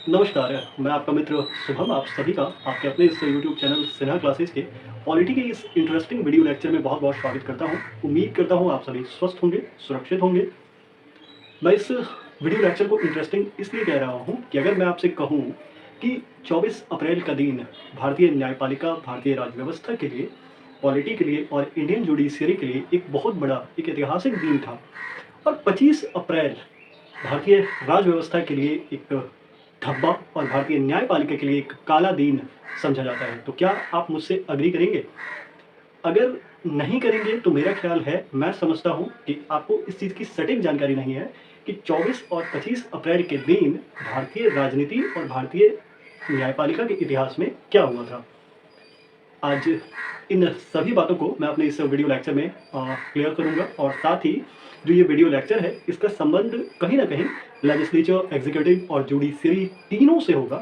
नमस्कार, मैं आपका मित्र शुभम आप सभी का आपके अपने इस यूट्यूब चैनल सिन्हा क्लासेस के पॉलिटी के इस इंटरेस्टिंग वीडियो लेक्चर में बहुत-बहुत स्वागत करता हूं। उम्मीद करता हूं आप सभी स्वस्थ होंगे, सुरक्षित होंगे। मैं इस वीडियो लेक्चर को इंटरेस्टिंग इसलिए कह रहा हूं कि अगर मैं आपसे कहूं कि 24 अप्रैल का दिन भारतीय न्यायपालिका, भारतीय राज्य व्यवस्था के लिए, पॉलिटी के लिए और इंडियन जुडिशियरी के लिए एक बहुत बड़ा एक ऐतिहासिक दिन था और 25 अप्रैल भारतीय राज व्यवस्था के लिए एक धब्बा और भारतीय न्यायपालिका के लिए एक काला दिन समझा जाता है। तो क्या आप मुझसे एग्री करेंगे? अगर नहीं करेंगे तो मेरा ख्याल है, मैं समझता हूँ कि आपको इस चीज़ की सटीक जानकारी नहीं है कि 24 और 25 अप्रैल के दिन भारतीय राजनीति और भारतीय न्यायपालिका के इतिहास में क्या हुआ था। आज इन सभी बातों को मैं अपने इस वीडियो लेक्चर में क्लियर करूँगा और साथ ही जो ये वीडियो लेक्चर है इसका संबंध कहीं ना कहीं लेजिस्लेचर, एग्जीक्यूटिव और जुडिशरी तीनों से होगा।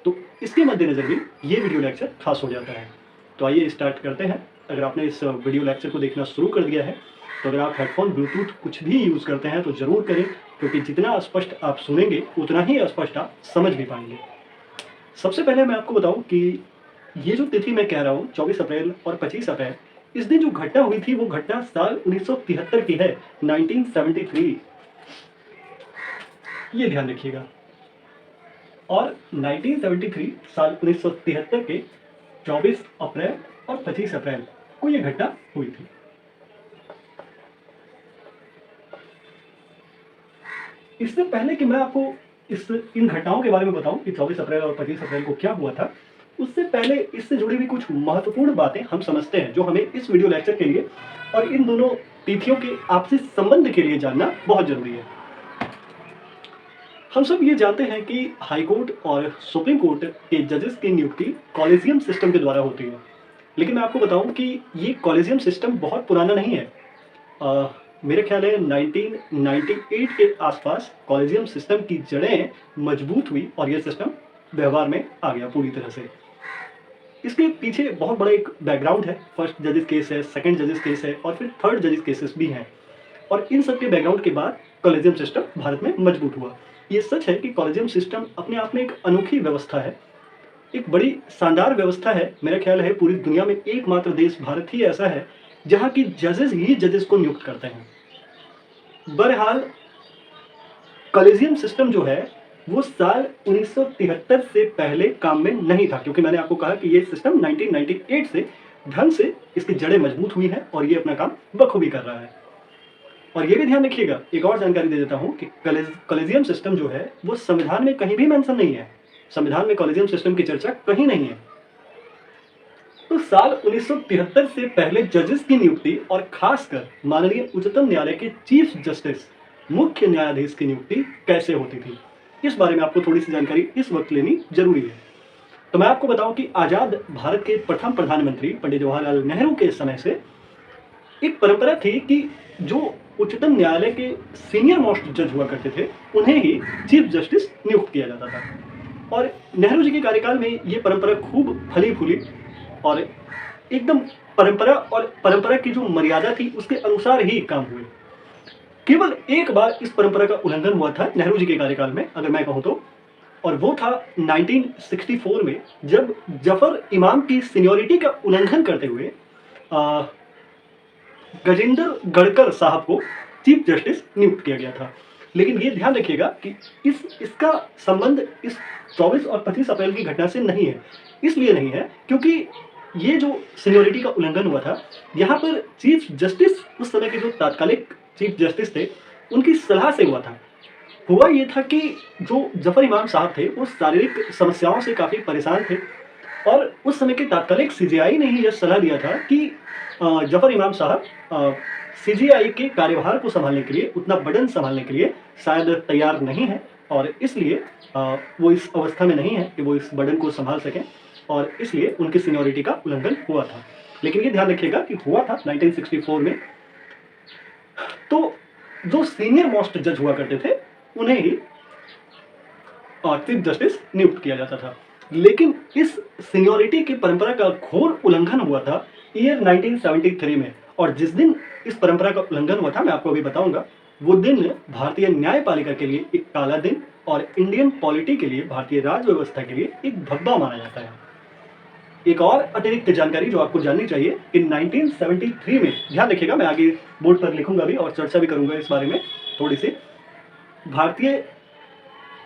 तो इसके मद्देनज़र भी ये वीडियो लेक्चर खास हो जाता है। तो आइए स्टार्ट करते हैं। अगर आपने इस वीडियो लेक्चर को देखना शुरू कर दिया है तो अगर आप हेडफोन, ब्लूटूथ कुछ भी यूज़ करते हैं तो ज़रूर करें, क्योंकि जितना स्पष्ट आप सुनेंगे उतना ही स्पष्ट आप समझ भी पाएंगे। सबसे पहले मैं आपको बताऊं कि ये जो तिथि मैं कह रहा हूँ 24 अप्रैल और 25 अप्रैल, इस दिन जो घटना हुई थी वो घटना साल 1973 की है, 1973। ये ध्यान रखिएगा। और 1973 साल 1973 के 24 अप्रैल और 25 अप्रैल को ये घटना हुई थी। इससे पहले कि मैं आपको इन घटनाओं के बारे में बताऊं कि 24 अप्रैल और 25 अप्रैल को क्या हुआ था, उससे पहले इससे जुड़ी हुई कुछ महत्वपूर्ण बातें हम समझते हैं जो हमें इस वीडियो लेक्चर के लिए और इन दोनों तिथियों के आपसी संबंध के लिए जानना बहुत जरूरी है। हम सब ये जानते हैं कि हाई कोर्ट और सुप्रीम कोर्ट के जजेस की नियुक्ति कॉलेजियम सिस्टम के द्वारा होती है। लेकिन मैं आपको बताऊं कि ये कॉलेजियम सिस्टम बहुत पुराना नहीं है। मेरे ख्याल है 1998 के आसपास कॉलेजियम सिस्टम की जड़ें मजबूत हुई और ये सिस्टम व्यवहार में आ गया पूरी तरह से। इसके पीछे बहुत बड़ा एक बैकग्राउंड है। फर्स्ट जजेस केस है, सेकंड जजेस केस है और फिर थर्ड जजेस केसेस भी हैं। और इन सब के बैकग्राउंड के बाद कॉलेजियम सिस्टम भारत में मजबूत हुआ। ये सच है कि कॉलेजियम सिस्टम अपने आप में एक अनोखी व्यवस्था है, एक बड़ी शानदार व्यवस्था है। मेरा ख्याल है पूरी दुनिया में एकमात्र देश भारत ही ऐसा है जहाँ की जजेस ही जजेस को नियुक्त करते हैं। बहरहाल कॉलेजियम सिस्टम जो है वो साल 1973 से पहले काम में नहीं था, क्योंकि मैंने आपको कहा कि ये सिस्टम 1998 से ढंग से इसकी जड़ें मजबूत हुई हैं और ये अपना काम बखूबी कर रहा है। और ये भी ध्यान रखिएगा, एक और जानकारी दे देता हूं कि कॉलेजियम सिस्टम जो है वो संविधान में कहीं भी मेंशन नहीं है। संविधान में कॉलेजियम सिस्टम की चर्चा कहीं नहीं है। तो साल 1973 से पहले जजेस की नियुक्ति और खासकर माननीय उच्चतम न्यायालय के चीफ जस्टिस, मुख्य न्यायाधीश की नियुक्ति कैसे होती थी, इस बारे में आपको थोड़ी सी जानकारी इस वक्त लेनी जरूरी है। तो मैं आपको बताऊं कि आजाद भारत के प्रथम प्रधानमंत्री पंडित जवाहरलाल नेहरू के समय से एक परंपरा थी कि जो उच्चतम न्यायालय के सीनियर मोस्ट जज हुआ करते थे उन्हें ही चीफ जस्टिस नियुक्त किया जाता था। और नेहरू जी के कार्यकाल में ये परंपरा खूब फली फूली और एकदम परंपरा की जो मर्यादा थी उसके अनुसार ही काम हुए। केवल एक बार इस परंपरा का उल्लंघन हुआ था नेहरू जी के कार्यकाल में, अगर मैं कहूं तो, और वो था 1964 में, जब जफर इमाम की सीनियोरिटी का उल्लंघन करते हुए गजेंद्र गढ़कर साहब को चीफ जस्टिस नियुक्त किया गया था। लेकिन ये ध्यान रखिएगा कि इसका संबंध इस 24 और 25 अप्रैल की घटना से नहीं है। इसलिए नहीं है क्योंकि ये जो सीनियोरिटी का उल्लंघन हुआ था, यहाँ पर चीफ जस्टिस उस समय के जो तात्कालिक चीफ जस्टिस थे उनकी सलाह से हुआ था। हुआ ये था कि जो जफर इमाम साहब थे वो शारीरिक समस्याओं से काफ़ी परेशान थे और उस समय के तात्कालिक सीजेआई ने ही यह सलाह दिया था कि जफर इमाम साहब सीजेआई के कार्यभार को संभालने के लिए, उतना बर्डन संभालने के लिए शायद तैयार नहीं है और इसलिए वो इस अवस्था में नहीं है कि वो इस बर्डन को संभाल सकें और इसलिए उनकी सीनियोरिटी का उल्लंघन हुआ था। लेकिन ये ध्यान रखिएगा कि हुआ था 1964 में। तो जो सीनियर मोस्ट जज हुआ करते थे उन्हें ही चीफ जस्टिस नियुक्त किया जाता था। लेकिन इस सीनियोरिटी की परंपरा का घोर उल्लंघन हुआ था ईयर 1973 में, और जिस दिन इस परंपरा का उल्लंघन हुआ था मैं आपको अभी बताऊंगा, वो दिन भारतीय न्यायपालिका के लिए एक काला दिन और इंडियन पॉलिटी के लिए, भारतीय राज व्यवस्था के लिए एक धब्बा माना जाता है। एक और अतिरिक्त जानकारी जो आपको जाननी चाहिए, इन 1973 में, ध्यान रखिएगा मैं आगे बोर्ड पर लिखूंगा भी और चर्चा भी करूंगा इस बारे में थोड़ी सी, भारतीय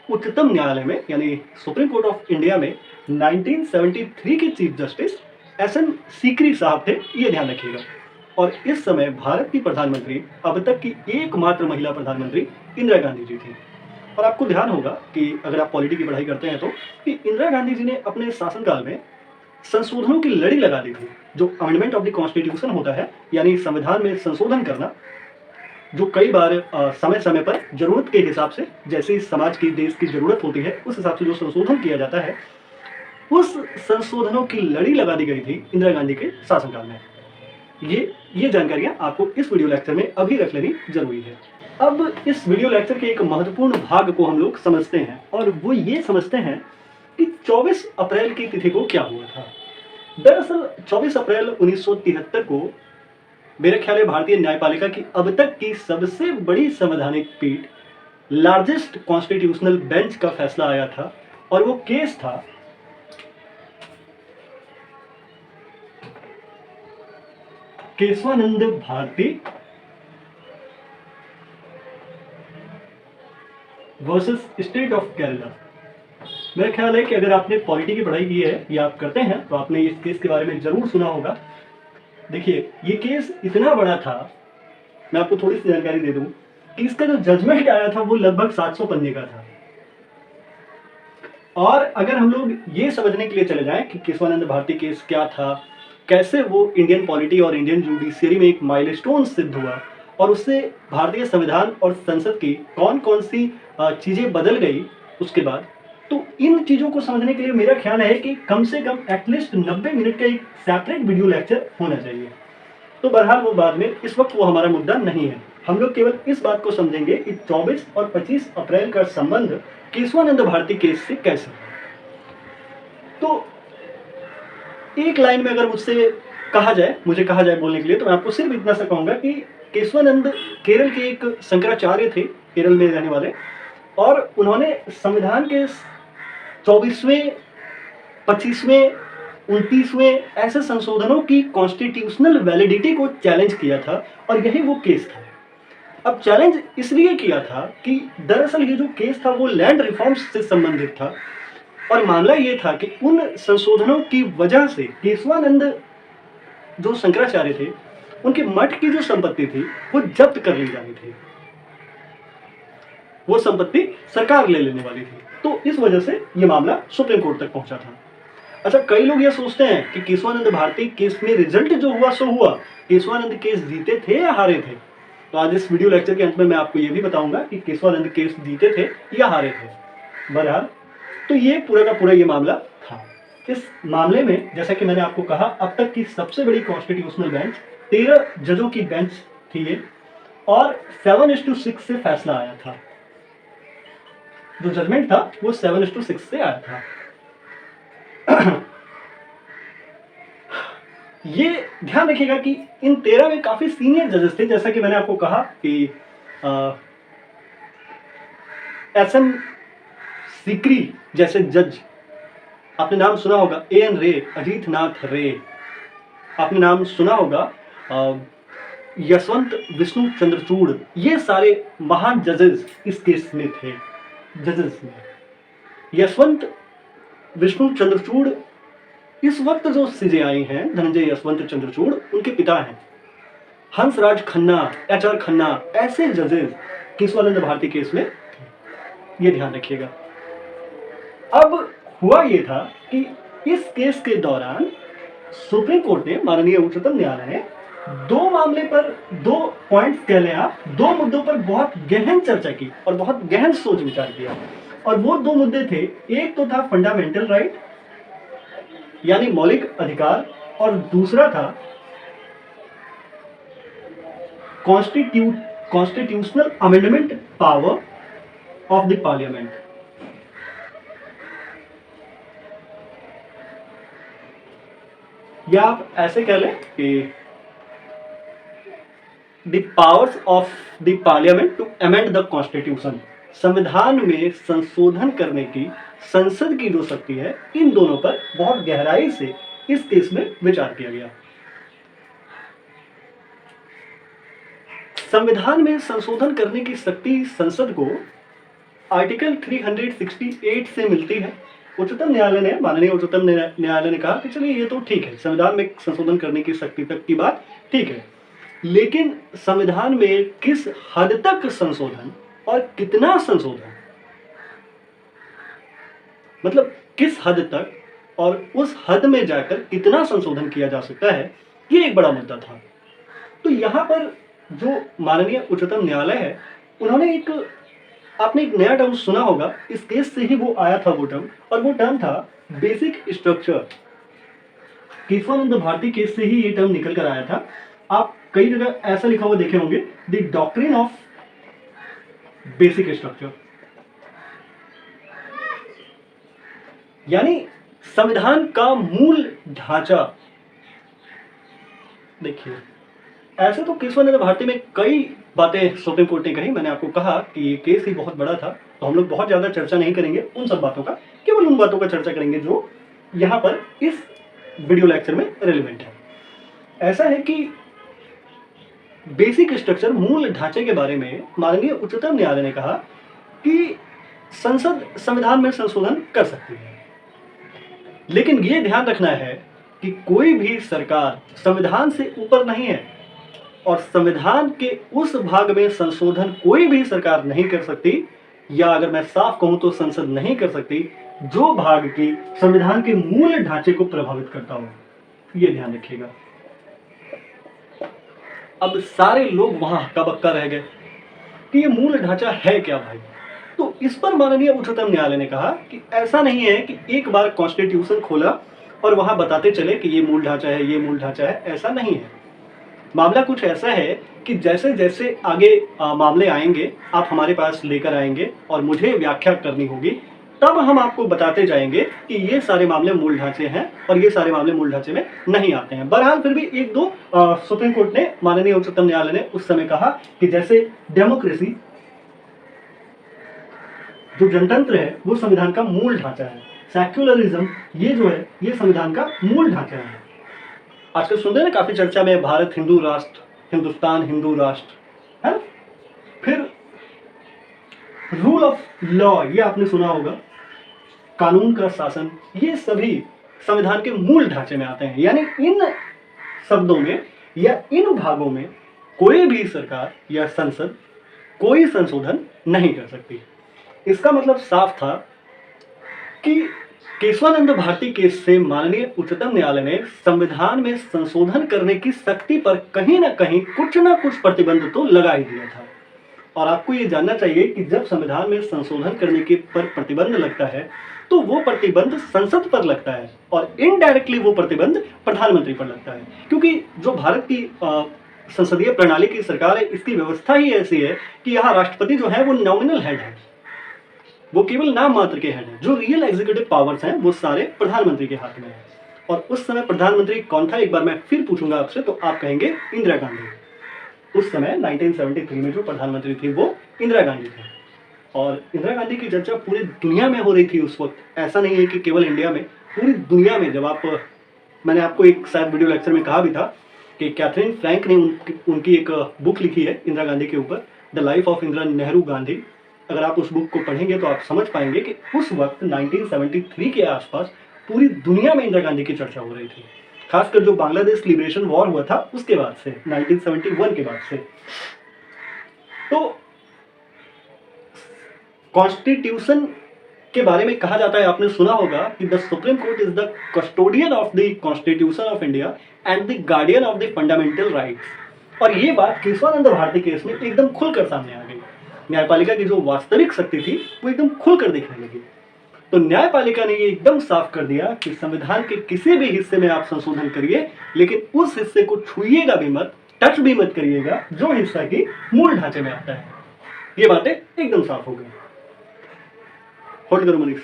उच्चतम न्यायालय में यानी सुप्रीम कोर्ट ऑफ इंडिया में 1973 के चीफ जस्टिस एस.एन. सीकरी साहब थे, ये ध्यान रखिएगा। और इस समय भारत की प्रधानमंत्री, अब तक की एकमात्र महिला प्रधानमंत्री इंदिरा गांधी जी थी। और आपको ध्यान होगा कि अगर आप पॉलिटी की पढ़ाई करते हैं तो कि इंदिरा गांधी जी ने अपने शासनकाल में संशोधनों की लड़ी लगा दी थी। जो अमेंडमेंट ऑफ द कॉन्स्टिट्यूशन होता है, यानी संविधान में संशोधन करना, जो कई बार समय समय पर जरूरत के हिसाब से, जैसे समाज की, देश की जरूरत होती है, उस हिसाब से जो संशोधन किया जाता है, उस संशोधनों की लड़ी लगा दी गई थी इंदिरा गांधी के शासनकाल में। ये जानकारियां आपको इस वीडियो लेक्चर में अभी रख लेनी जरूरी है। अब इस वीडियो लेक्चर के एक महत्वपूर्ण भाग को हम लोग समझते हैं, और वो ये समझते हैं कि 24 अप्रैल की तिथि को क्या हुआ था। दरअसल 24 अप्रैल 1973 को मेरे ख्याल है भारतीय न्यायपालिका की अब तक की सबसे बड़ी संवैधानिक पीठ, लार्जेस्ट कॉन्स्टिट्यूशनल बेंच का फैसला आया था। और वो केस था Kesavananda Bharati versus state of Kerala. मेरा ख्याल है कि अगर आपने पॉलिटी की पढ़ाई की है या आप करते हैं तो आपने इस केस के बारे में जरूर सुना होगा। देखिए, ये केस इतना बड़ा था, मैं आपको थोड़ी सी जानकारी दे दूं कि इसका जो जजमेंट आया था वो लगभग 700 पन्ने का था। और अगर हम लोग ये समझने के लिए चले जाएं कि केशवानंद भारती केस क्या था, कैसे वो इंडियन पॉलिटी और इंडियन जुडिशियरी में एक माइलस्टोन सिद्ध हुआ, और उससे भारतीय संविधान और संसद की कौन कौन सी चीजें बदल गई उसके बाद, तो इन चीजों को समझने के लिए मेरा ख्याल है कि कम से कम एटलीस्ट 90 मिनट का एक सेपरेट वीडियो लेक्चर होना चाहिए। तो बहरहाल वो बाद में, इस वक्त वो हमारा मुद्दा नहीं है। हम लोग केवल इस बात को समझेंगे कि 24 और 25 अप्रैल का संबंध केशवानंद भारती केस से कैसे। तो एक लाइन में अगर मुझसे मुझे कहा जाए बोलने के लिए, तो मैं आपको सिर्फ इतना सा कहूंगा कि केशवानंद केरल के एक शंकराचार्य थे, केरल में रहने वाले, और उन्होंने संविधान के 24वें, 25वें, 29वें ऐसे संशोधनों की कॉन्स्टिट्यूशनल वैलिडिटी को चैलेंज किया था, और यही वो केस था। अब चैलेंज इसलिए किया था कि दरअसल ये जो केस था वो लैंड रिफॉर्म्स से संबंधित था, और मामला ये था कि उन संशोधनों की वजह से केशवानंद जो शंकराचार्य थे, उनके मठ की जो संपत्ति थी वो जब्त कर ली जानी थी, वो संपत्ति सरकार ले लेने वाली थी। तो इस वजह से ये मामला सुप्रीम कोर्ट तक पहुंचा था। अच्छा, कई लोग ये सोचते हैं कि केशवानंद भारती केस में रिजल्ट जो हुआ सो हुआ, केशवानंद केस जीते थे या हारे थे। तो आज इस वीडियो लेक्चर के अंत में मैं आपको ये भी बताऊंगा कि केशवानंद केस जीते थे या हारे थे। बहरहाल, तो ये पूरा का पूरा ये मामला था। इस मामले में, जैसा कि मैंने आपको कहा, अब तक की सबसे बड़ी कॉन्स्टिट्यूशनल बेंच, 13 जजों की बेंच थी ये, और 7:6 से फैसला आया था। जो जजमेंट था वो 7:6 से आया था। ये ध्यान रखिएगा कि इन 13 में काफी सीनियर जजेस थे, जैसा कि मैंने आपको कहा कि एस.एन. सीकरी जैसे जज, आपने नाम सुना होगा, A.N. रे, अजीत नाथ रे, आपने नाम सुना होगा, यशवंत विष्णु चंद्रचूड़, ये सारे महान जजेस इस केस में थे। जजेस में यशवंत विष्णु चंद्रचूड़ इस वक्त जो सीजेआई हैं, धनंजय यशवंत चंद्रचूड़, उनके पिता हैं। हंसराज खन्ना, HR खन्ना, ऐसे जजेस केशवानंद भारती केस में, ये ध्यान रखिएगा। अब हुआ ये था कि इस केस के दौरान सुप्रीम कोर्ट ने, माननीय उच्चतम न्यायालय ने, दो मामले पर, 2 पॉइंट्स कह लें आप, 2 मुद्दों पर बहुत गहन चर्चा की और बहुत गहन सोच विचार किया। और वो 2 मुद्दे थे, एक तो था फंडामेंटल राइट यानी मौलिक अधिकार, और दूसरा था constitutional amendment power of the parliament. या आप ऐसे कह लें कि the powers of the parliament to amend the constitution, संविधान में संशोधन करने की संसद की जो शक्ति है, इन दोनों पर बहुत गहराई से इस केस में विचार किया गया। संविधान में संशोधन करने की शक्ति संसद को आर्टिकल 368 से मिलती है। उच्चतम न्यायालय ने, माननीय उच्चतम न्यायालय ने कहा कि चलिए ये तो ठीक है, संविधान में संशोधन करने की शक्ति तक की बात ठीक है, लेकिन संविधान में किस हद तक संशोधन और कितना संशोधन, मतलब किस हद तक और उस हद में जाकर कितना संशोधन किया जा सकता है, ये एक बड़ा मुद्दा था। तो यहां पर जो माननीय उच्चतम न्यायालय है, उन्होंने आपने एक नया टर्म सुना होगा, इस केस से ही वो आया था वो टर्म, और वो टर्म था basic structure. Kesavananda Bharati case से ही ये टर्म निकल कर आया था। आप कई जगह ऐसा लिखा हुआ देखे होंगे, the doctrine of basic structure, यानी संविधान का मूल ढांचा। देखिए, ऐसे तो केशवानंद भारती में कई बातें सुप्रीम कोर्ट ने कही। मैंने आपको कहा कि ये केस ही बहुत बड़ा था, तो हम लोग बहुत ज्यादा चर्चा नहीं करेंगे उन सब बातों का, केवल उन बातों का चर्चा करेंगे जो यहाँ पर इस वीडियो लेक्चर में रेलेवेंट है। ऐसा है कि बेसिक स्ट्रक्चर, मूल ढांचे के बारे में माननीय उच्चतम न्यायालय ने कहा कि संसद संविधान में संशोधन कर सकती है, लेकिन ये ध्यान रखना है कि कोई भी सरकार संविधान से ऊपर नहीं है, और संविधान के उस भाग में संशोधन कोई भी सरकार नहीं कर सकती, या अगर मैं साफ कहूं तो संसद नहीं कर सकती, जो भाग की संविधान के मूल ढांचे को प्रभावित करता हो। ये ध्यान रखिएगा। अब सारे लोग वहां हक्का बक्का रह गए कि ये मूल ढांचा है क्या भाई। तो इस पर माननीय उच्चतम न्यायालय ने कहा कि ऐसा नहीं है कि एक बार कॉन्स्टिट्यूशन खोला और वहां बताते चले कि ये मूल ढांचा है, ये मूल ढांचा है, ऐसा नहीं है। मामला कुछ ऐसा है कि जैसे जैसे आगे मामले आएंगे, आप हमारे पास लेकर आएंगे और मुझे व्याख्या करनी होगी, तब हम आपको बताते जाएंगे कि ये सारे मामले मूल ढांचे हैं और ये सारे मामले मूल ढांचे में नहीं आते हैं। बहरहाल फिर भी एक दो सुप्रीम कोर्ट ने, माननीय उच्चतम न्यायालय ने उस समय कहा कि जैसे डेमोक्रेसी, जो जनतंत्र है, वो संविधान का मूल ढांचा है। सेक्युलरिज्म, ये जो है, ये संविधान का मूल ढांचा है। आजकल सुनते हैं ना काफी चर्चा में, भारत हिंदू राष्ट्र, हिंदुस्तान हिंदू राष्ट्र है। फिर रूल ऑफ लॉ, ये आपने सुना होगा, कानून का शासन, ये सभी संविधान के मूल ढांचे में आते हैं। यानी इन शब्दों में या इन भागों में कोई भी सरकार या संसद कोई संशोधन नहीं कर सकती। इसका मतलब साफ था कि केशवानंद भारती केस से माननीय उच्चतम न्यायालय ने संविधान में संशोधन करने की शक्ति पर कहीं ना कहीं कुछ ना कुछ प्रतिबंध तो लगा ही दिया था। और आपको ये जानना चाहिए कि जब संविधान में संशोधन करने के पर प्रतिबंध लगता है, तो वो प्रतिबंध संसद पर लगता है और इनडायरेक्टली वो प्रतिबंध प्रधानमंत्री पर लगता है, क्योंकि जो भारत की संसदीय प्रणाली की सरकार है, इसकी व्यवस्था ही ऐसी है कि यहाँ राष्ट्रपति जो है वो नॉमिनल हेड है, वो केवल नाम मात्र के हेड है। जो रियल एग्जीक्यूटिव पावर्स हैं वो सारे प्रधानमंत्री के हाथ में है। और उस समय प्रधानमंत्री कौन था, एक बार मैं फिर पूछूंगा आपसे, तो आप कहेंगे इंदिरा गांधी। उस समय 1973 में जो प्रधानमंत्री थी वो इंदिरा गांधी थी, और इंदिरा गांधी की चर्चा पूरी दुनिया में हो रही थी उस वक्त। ऐसा नहीं है कि केवल इंडिया में, पूरी दुनिया में। जब मैंने आपको एक शायद वीडियो लेक्चर में कहा भी था कि कैथरीन फ्रैंक ने उनकी एक बुक लिखी है इंदिरा गांधी के ऊपर, the life of Indira Nehru Gandhi. अगर आप उस बुक को पढ़ेंगे तो आप समझ पाएंगे कि उस वक्त 1973 के आसपास पूरी दुनिया में इंदिरा गांधी की चर्चा हो रही थी, खासकर जो बांग्लादेश लिबरेशन वॉर हुआ था उसके बाद से, 1971 के बाद से। तो कॉन्स्टिट्यूशन के बारे में कहा जाता है, आपने सुना होगा कि the supreme court is the custodian of the constitution of India and the guardian of the fundamental rights. और ये बात केशवानंद भारती केस में एकदम खुलकर सामने आ गई। न्यायपालिका की जो वास्तविक शक्ति थी वो एकदम खुलकर दिखने लगी। तो न्यायपालिका ने ये एकदम साफ कर दिया कि संविधान के किसी भी हिस्से में आप संशोधन करिए, लेकिन उस हिस्से को छुइएगा भी मत, टच भी मत करिएगा जो हिस्सा की मूल ढांचे में आता है। ये बातें एकदम साफ हो गई। होल्ड करो मनीष।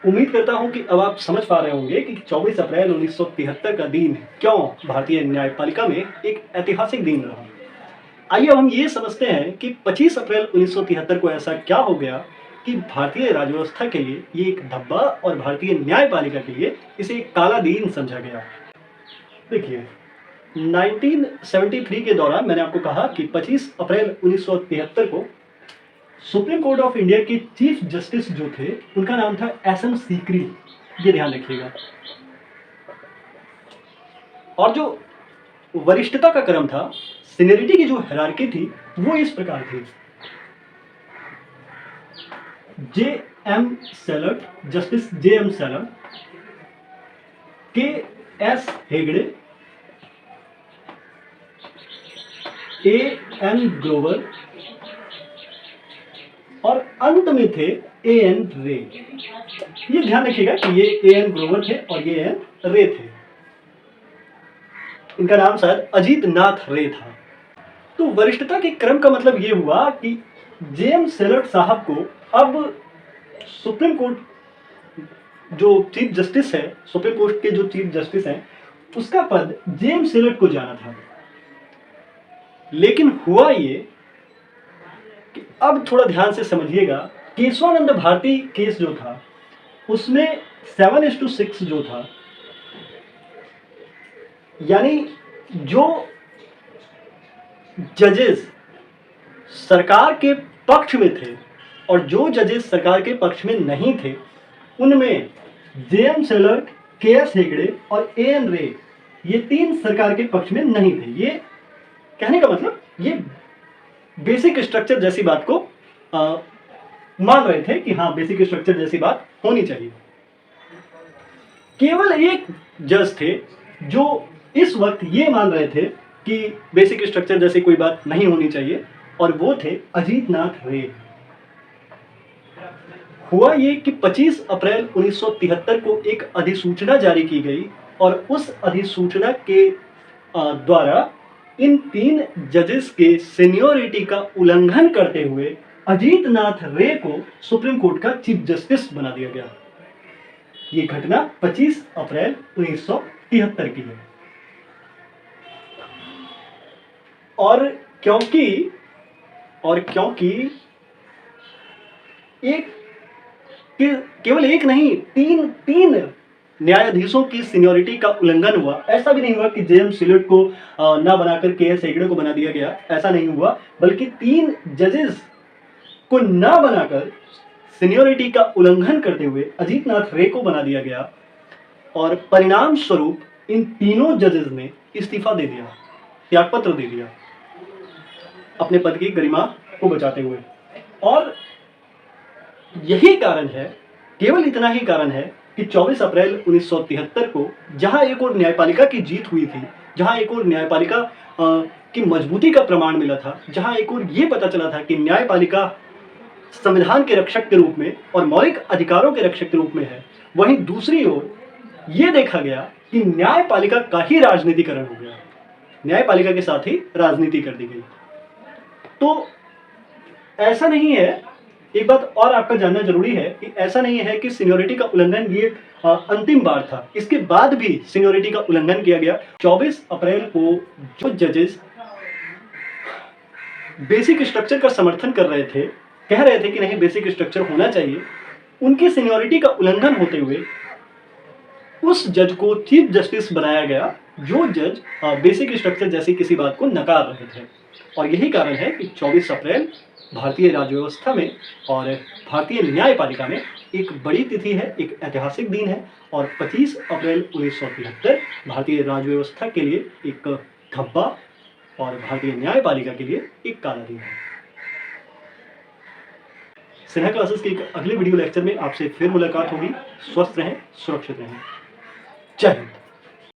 उम्मीद करता हूं कि अब आप समझ पा रहे होंगे कि 24 अप्रैल 1973 का दिन क्यों भारतीय न्यायपालिका में एक ऐतिहासिक दिन रहा। आइए अब हम ये समझते हैं कि 25 अप्रैल 1973 को ऐसा क्या हो गया कि भारतीय राजव्यवस्था के लिए ये एक धब्बा और भारतीय न्यायपालिका के लिए इसे एक काला दिन समझा गया। देखिए, 1973 के दौरान मैंने आपको कहा कि 25 अप्रैल 1973 को सुप्रीम कोर्ट ऑफ इंडिया के चीफ जस्टिस जो थे उनका नाम था एस एम सीकरी। ये ध्यान रखिएगा। और जो वरिष्ठता का क्रम था, सीनियरिटी की जो हायरार्की थी, वो इस प्रकार थी। जे एम सेलट, जस्टिस जे एम सेलट, के S Hegde, A N Grover और अंत में थे ए एन रे। ये ध्यान रखिएगा कि ये ए एन ग्रोवर थे और ये एन रे थे। इनका नाम शायद अजीत नाथ रे था। तो वरिष्ठता के क्रम का मतलब ये हुआ कि जे एम सेलट साहब को अब सुप्रीम कोर्ट जो चीफ जस्टिस है, सुप्रीम कोर्ट के जो चीफ जस्टिस हैं, उसका पद जे एम सेलट को जाना था। लेकिन हुआ ये कि अब थोड़ा ध्यान से समझिएगा, केशवानंद भारती केस जो था उसमें 7:6 जो था, यानी जो जजेस सरकार के पक्ष में थे और जो जजेस सरकार के पक्ष में नहीं थे, उनमें जे एम सेलट, के एस हेगड़े और ए एन रे, ये तीन सरकार के पक्ष में नहीं थे। ये कहने का मतलब ये बेसिक स्ट्रक्चर जैसी बात को मान रहे थे कि हाँ, बेसिक स्ट्रक्चर जैसी बात होनी चाहिए। केवल एक जज थे जो इस वक्त ये मान रहे थे कि बेसिक स्ट्रक्चर जैसी कोई बात नहीं होनी चाहिए, और वो थे अजीत नाथ रे। हुआ ये कि 25 अप्रैल 1973 को एक अधिसूचना जारी की गई और उस अधिसूचना के द्वारा इन तीन जजेस के सीनियरिटी का उल्लंघन करते हुए अजीत नाथ रे को सुप्रीम कोर्ट का चीफ जस्टिस बना दिया गया। ये घटना 25 अप्रैल 1973 की है। और क्योंकि एक केवल एक नहीं, तीन न्यायाधीशों की सीनियरिटी का उल्लंघन हुआ। ऐसा भी नहीं हुआ कि जे एम सेलट को ना बनाकर के एस हेगड़े को बना दिया गया, ऐसा नहीं हुआ, बल्कि तीन जजेस को ना बनाकर सीनियरिटी का उल्लंघन करते हुए अजीत नाथ रे को बना दिया गया। और परिणाम स्वरूप इन तीनों जजेस ने इस्तीफा दे दिया, त्यागपत्र दे दिया अपने पद की गरिमा को बचाते हुए। और यही कारण है, केवल इतना ही कारण है कि 24 अप्रैल 1973 को जहां एक और न्यायपालिका की जीत हुई थी, जहां एक और न्यायपालिका की मजबूती का प्रमाण मिला था, जहां एक और ये पता चला था कि न्यायपालिका संविधान के रक्षक के रूप में और मौलिक अधिकारों के रक्षक के रूप में है, वहीं दूसरी ओर यह देखा गया कि न्यायपालिका का ही राजनीतिकरण हो गया, न्यायपालिका के साथ ही राजनीति कर दी गई। तो ऐसा नहीं है, एक बात और आपका जानना जरूरी है कि ऐसा नहीं है कि सीनियरिटी का उल्लंघन ये अंतिम बार था। इसके बाद भी सीनियरिटी का उल्लंघन किया गया। 24 अप्रैल को जो जजेस बेसिक स्ट्रक्चर का समर्थन कर रहे थे, कह रहे थे कि नहीं बेसिक स्ट्रक्चर होना चाहिए, उनकी सीनियरिटी का उल्लंघन होते हुए उस जज को चीफ जस्टिस बनाया गया, जो जज बेसिक स्ट्रक्चर जैसी किसी बात को नकार रहे थे। और यही कारण है कि 24 अप्रैल भारतीय राज्य व्यवस्था में और भारतीय न्यायपालिका में एक बड़ी तिथि है, एक ऐतिहासिक दिन है। और 25 अप्रैल 1973 भारतीय राज्य व्यवस्था के लिए एक धब्बा और भारतीय न्यायपालिका के लिए एक काला दिन है। सिन्हा क्लासेस के एक अगले वीडियो लेक्चर में आपसे फिर मुलाकात होगी। स्वस्थ रहें, सुरक्षित रहें। जय हिंद।